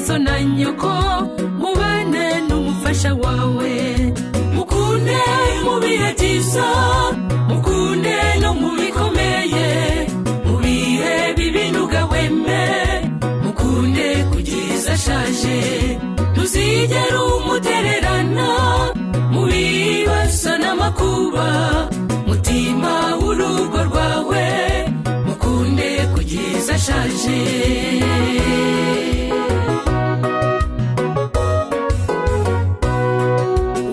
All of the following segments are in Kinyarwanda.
so na nyoko mubane n'umufasha wawe mukunde mu bihe byiza mukunde no mu bikomeye mu bihe bibi ntugahweme mukunde kugeza ashaje ntuzigere umutererana mu bibazo n'amakuba mutima w'urugo rwawe mukunde kugeza ashaje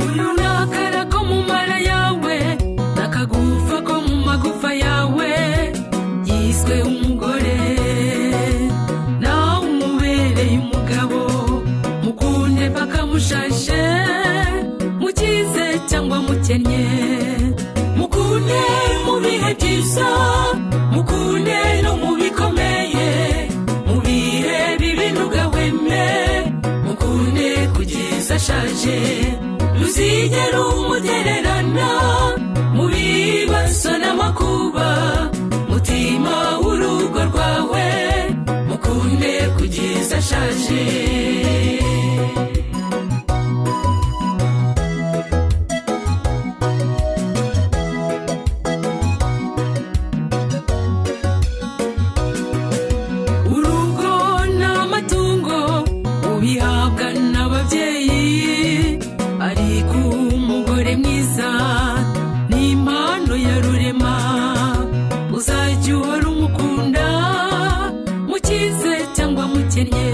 uyu nakara ko mu mara yawe nakagufa ko mu magufa yawe yiswe umugore nawe umubereye umugabo mukunde paka mushaje mukize cyangwa mukennye mukunde mu bihe byiza mukunde no mu bikomeye mu bihe bibi ntugahweme mukunde kugeza ashaje ntuzigere umutererana mu bibazo n'amakuba mutima w'urugo rwawe mukunde kugeza ashaje bihabwa n'ababyeyi ariko umugore mwiza ni impano ya rurema uzajya uhora umukunda mukize cyangwa mukennye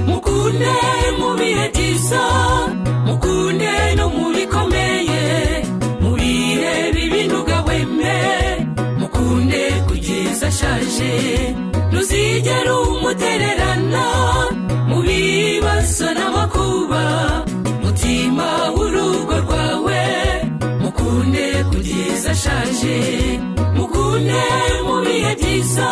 mukunde mu bihe byiza mukunde no mu bikomeye mu bihe bibi ntugahweme mukunde kugeza ashaje ntuzigere umutererana mu bibazo n'amakuba mutima w'urugo rwawe mukunde kugeza ashaje mukunde mu bihe byiza